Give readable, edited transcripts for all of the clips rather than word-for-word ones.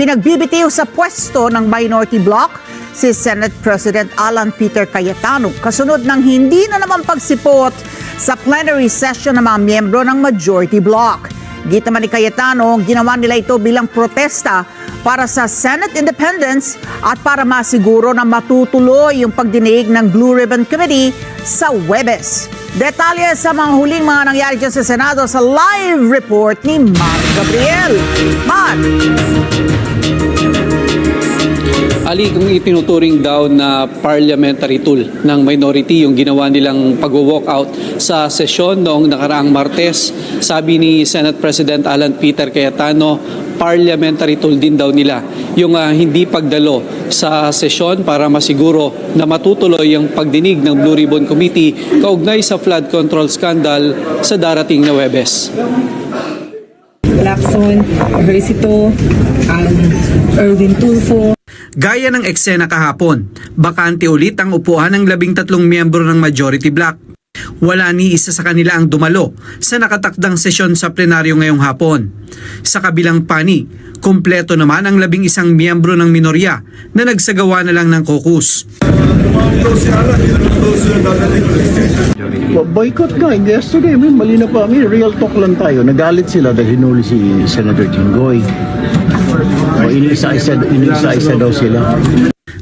Pinagbibitiw sa pwesto ng minority bloc si Senate President Alan Peter Cayetano kasunod ng hindi na naman pagsipot sa plenary session ng mga miyembro ng majority bloc. Git naman ni Cayetano, ginawa nila ito bilang protesta para sa Senate independence at para masiguro na matutuloy yung pagdinig ng Blue Ribbon Committee sa Huwebes. Detalye sa mga huling mga nangyari dyan sa Senado sa live report ni Mar Gabriel. Mar! Ali, kung itinuturing daw na parliamentary tool ng minority yung ginawa nilang pag-walkout sa sesyon noong nakaraang Martes, sabi ni Senate President Alan Peter Cayetano, parliamentary tool din daw nila yung hindi pagdalo sa sesyon para masiguro na matutuloy ang pagdinig ng Blue Ribbon Committee kaugnay sa flood control scandal sa darating na Huwebes. Lacson, Versito, Erwin Tulfo. Gaya ng eksena kahapon, bakante ulit ang upuan ng 13 miyembro ng majority bloc. Wala ni isa sa kanila ang dumalo sa nakatakdang sesyon sa plenaryo ngayong hapon. Sa kabilang panig, kumpleto naman ang 11 miyembro ng minorya na nagsagawa na lang ng caucus. Boycott nga, yesterday, mali na pa, real talk lang tayo. Nagalit sila dahil hinuli si Senator Jinggoy. Inisa-isa daw sila.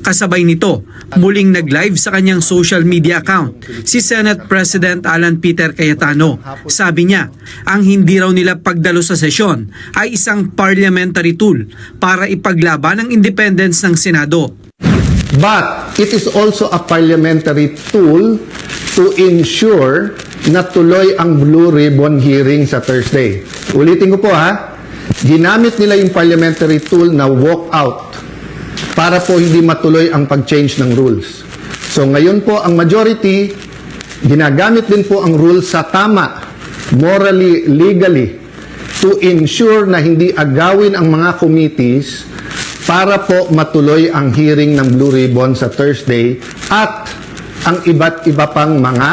Kasabay nito, muling nag-live sa kanyang social media account si Senate President Alan Peter Cayetano. Sabi niya, ang hindi raw nila pagdalo sa sesyon ay isang parliamentary tool para ipaglaban ang independence ng Senado. But it is also a parliamentary tool to ensure na tuloy ang Blue Ribbon hearing sa Thursday. Ulitin ko po ginamit nila yung parliamentary tool na walk out para po hindi matuloy ang pag-change ng rules. So ngayon po ang majority, ginagamit din po ang rules sa tama, morally, legally, to ensure na hindi agawin ang mga committees para po matuloy ang hearing ng Blue Ribbon sa Thursday at ang iba't iba pang mga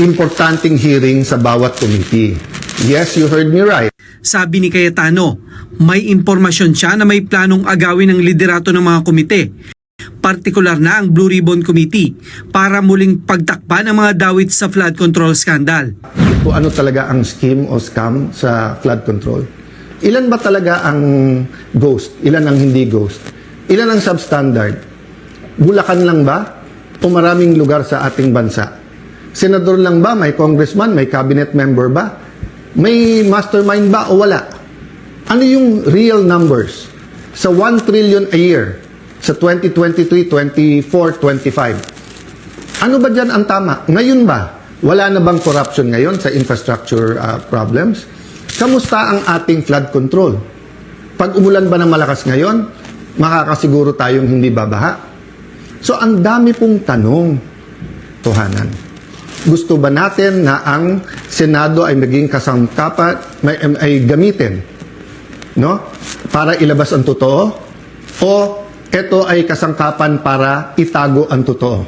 importanteng hearing sa bawat committee. Yes, you heard me right. Sabi ni Cayetano, may impormasyon siya na may planong agawin ang liderato ng mga komite, partikular na ang Blue Ribbon Committee, para muling pagtakpan ang mga dawit sa flood control scandal. Kung ano talaga ang scheme o scam sa flood control? Ilan ba talaga ang ghost? Ilan ang hindi ghost? Ilan ang substandard? Bulacan lang ba? O maraming lugar sa ating bansa? Senador lang ba? May congressman? May cabinet member ba? May mastermind ba o wala? Ano yung real numbers? Sa 1 trillion a year, sa 2023, 24, 25. Ano ba dyan ang tama? Ngayon ba? Wala na bang corruption ngayon sa infrastructure problems? Kamusta ang ating flood control? Pag umulan ba ng malakas ngayon, makakasiguro tayong hindi babaha? So ang dami pong tanong, tuhanan. Gusto ba natin na ang Senado ay maging kasangkapan, ay gamitin, no? Para ilabas ang totoo? O ito ay kasangkapan para itago ang totoo?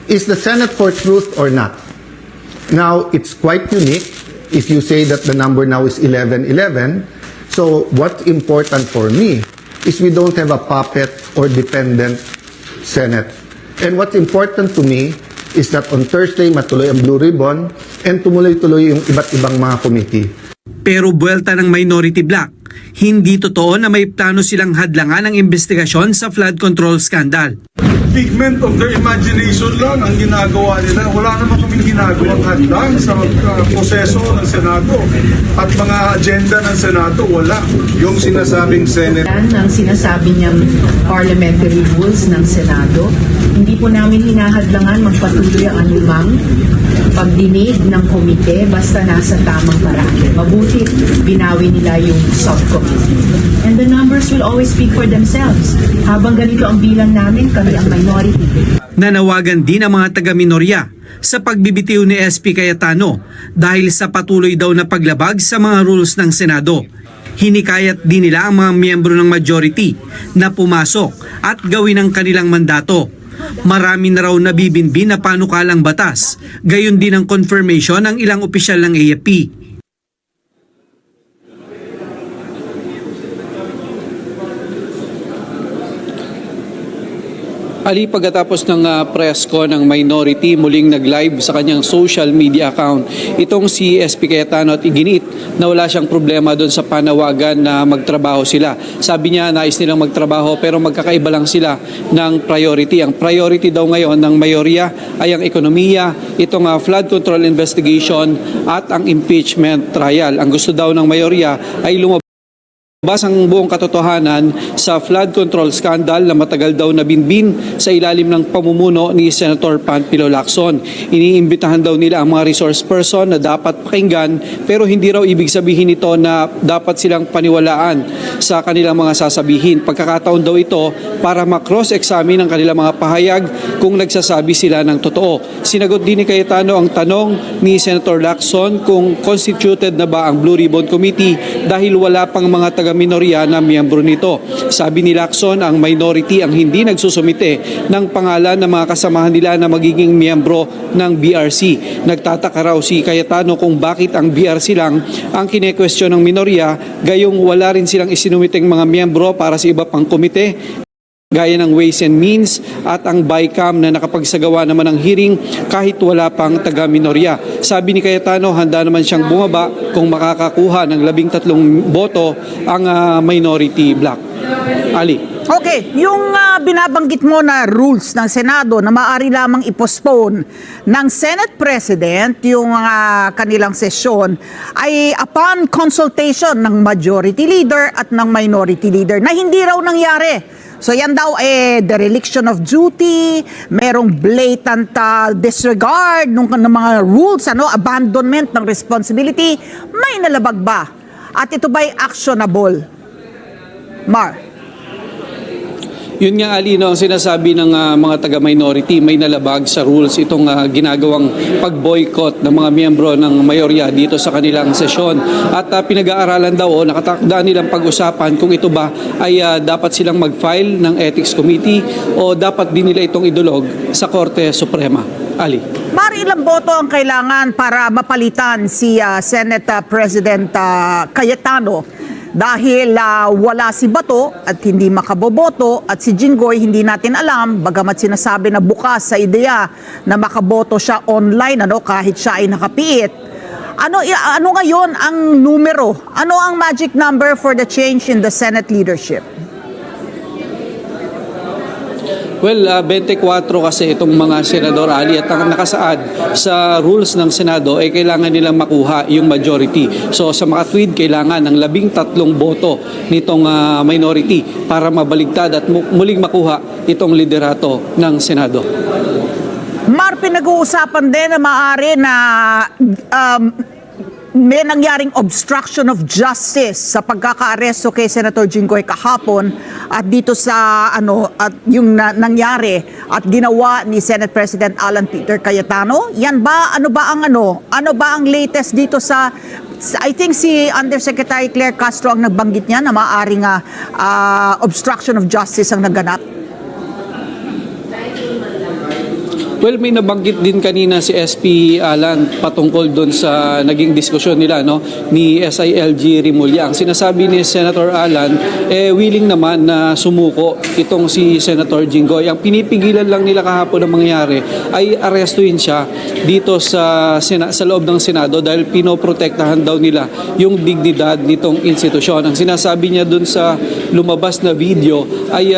Is the Senate for truth or not? Now, it's quite unique if you say that the number now is 11-11. So, what's important for me is we don't have a puppet or dependent Senate. And what's important to me is that on Thursday matuloy ang Blue Ribbon and tumuloy-tuloy yung iba't ibang mga committee. Pero buwelta ng minority bloc, hindi totoo na may plano silang hadlangan ang investigasyon sa flood control scandal. Figment of their imagination lang ang ginagawa nila. Wala naman kaming ginagawang hadlang sa proseso ng Senado at mga agenda ng Senado. Wala. Yung sinasabing Senate. Ang sinasabi niyang parliamentary rules ng Senado, hindi po namin hinahadlangan magpatuloy ang anumang pagdinig ng komite basta nasa tamang paraan. Mabuti, binawi nila yung subcommittee. And the numbers will always speak for themselves. Habang ganito ang bilang namin, kami ang minority. Nanawagan din ang mga taga-minorya sa pagbibitiw ni SP Cayetano dahil sa patuloy daw na paglabag sa mga rules ng Senado. Hinikayat din nila ang mga miyembro ng majority na pumasok at gawin ang kanilang mandato. Marami na raw nabibinbin na panukalang batas, gayon din ang confirmation ng ilang opisyal ng AFP. Ali, pagkatapos ng press ko ng minority, muling nag-live sa kanyang social media account. Itong si SP Cayetano at iginit na wala siyang problema doon sa panawagan na magtrabaho sila. Sabi niya, nais nilang magtrabaho pero magkakaiba lang sila ng priority. Ang priority daw ngayon ng mayorya ay ang ekonomiya, itong flood control investigation at ang impeachment trial. Ang gusto daw ng mayorya ay lumabas ang buong katotohanan sa flood control scandal na matagal daw nabinbin sa ilalim ng pamumuno ni Senator Panfilo Lacson. Iniimbitahan daw nila ang mga resource person na dapat pakinggan pero hindi raw ibig sabihin ito na dapat silang paniwalaan sa kanilang mga sasabihin. Pagkakataon daw ito para ma-cross-examine ang kanilang mga pahayag kung nagsasabi sila ng totoo. Sinagot din ni Cayetano ang tanong ni Senator Lacson kung constituted na ba ang Blue Ribbon Committee dahil wala pang mga taga-minorya na miyembro nito. Sabi ni Lacson, ang minority ang hindi nagsusumite ng pangalan ng mga kasamahan nila na magiging miyembro ng BRC. Nagtataka raw si Cayetano kung bakit ang BRC lang ang kine-question ng minorya, gayong wala rin silang isinumiteng mga miyembro para sa iba pang komite gaya ng Ways and Means at ang BICAM na nakapagsagawa naman ng hearing kahit wala pang taga-minorya. Sabi ni Cayetano, handa naman siyang bumaba kung makakakuha ng 13 boto ang minority bloc. Ali. Okay, yung binabanggit mo na rules ng Senado na maaari lamang i-postpone ng Senate President yung kanilang sesyon ay upon consultation ng Majority Leader at ng Minority Leader na hindi raw nangyari. So yan daw dereliction of duty, merong blatant disregard ng mga rules, abandonment ng responsibility. May nalabag ba? At ito ba'y actionable? Mar? Yun nga, Ali, no, ang sinasabi ng mga taga-minority, may nalabag sa rules itong ginagawang pag-boycott ng mga miyembro ng mayorya dito sa kanilang sesyon. At pinag-aaralan daw o nakatakda nilang pag-usapan kung ito ba ay dapat silang mag-file ng Ethics Committee o dapat din nila itong idulog sa Korte Suprema. Ali. Mar, ilang boto ang kailangan para mapalitan si Senate President Cayetano? Dahil wala si Bato at hindi makaboboto at si Jinggoy hindi natin alam, bagamat sinasabi na bukas sa ideya na makaboto siya online kahit siya ay nakapiit. Ano ngayon ang numero? Ano ang magic number for the change in the Senate leadership? Well, 24 kasi itong mga senador, Ali, at ang nakasaad sa rules ng Senado ay kailangan nilang makuha yung majority. So sa makatwid, kailangan ng 13 boto nitong minority para mabaligtad at muling makuha itong liderato ng Senado. Mar, pinag-uusapan din na maaari na may nangyaring obstruction of justice sa pagkakaaresto kay Senator Jinggoy kahapon at dito sa at yung nangyari at ginawa ni Senate President Alan Peter Cayetano. Yan ba ano ba ang latest dito sa I think si Undersecretary Claire Castro ang nagbanggit niya na maaring obstruction of justice ang naganap. Well, may nabanggit din kanina si SP Alan patungkol doon sa naging diskusyon nila ni SILG Rimulya. Ang sinasabi ni Senator Alan, willing naman na sumuko itong si Senator Jinggoy. Ang pinipigilan lang nila kahapon na mangyari ay arestuin siya dito sa loob ng Senado dahil pinoprotektahan daw nila yung dignidad nitong institusyon. Ang sinasabi niya doon sa lumabas na video ay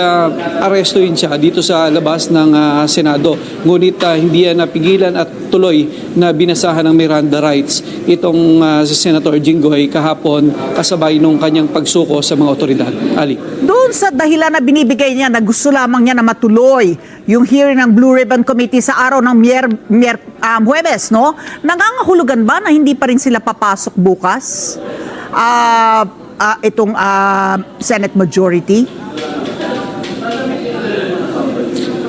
arestuin siya dito sa labas ng Senado. Ngunit hindi yan napigilan at tuloy na binasahan ng Miranda rights itong si Senator Jinggoy kahapon kasabay nung kanyang pagsuko sa mga otoridad. Ali. Doon sa dahilan na binibigay niya na gusto lamang niya na matuloy yung hearing ng Blue Ribbon Committee sa araw ng Huwebes, nangangahulugan ba na hindi pa rin sila papasok bukas? Itong Senate majority?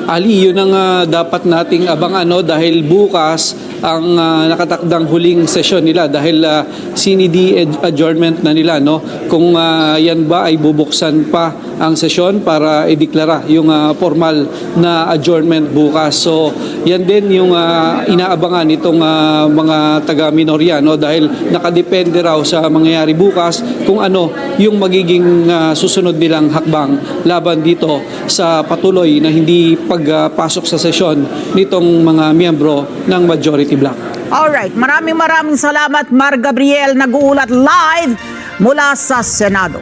Ali, yun ang dapat nating abangan dahil bukas ang nakatakdang huling sesyon nila dahil CND adjournment na nila, no? Kung yan ba ay bubuksan pa ang sesyon para ideklara yung formal na adjournment bukas. So yan din yung inaabangan itong mga taga-minorya, no? Dahil nakadepende raw sa mangyayari bukas kung ano yung magiging susunod nilang hakbang laban dito sa patuloy na hindi pagpasok sa sesyon nitong mga miyembro ng Majority Bloc. Alright, maraming salamat Mar Gabriel, nag-uulat live mula sa Senado.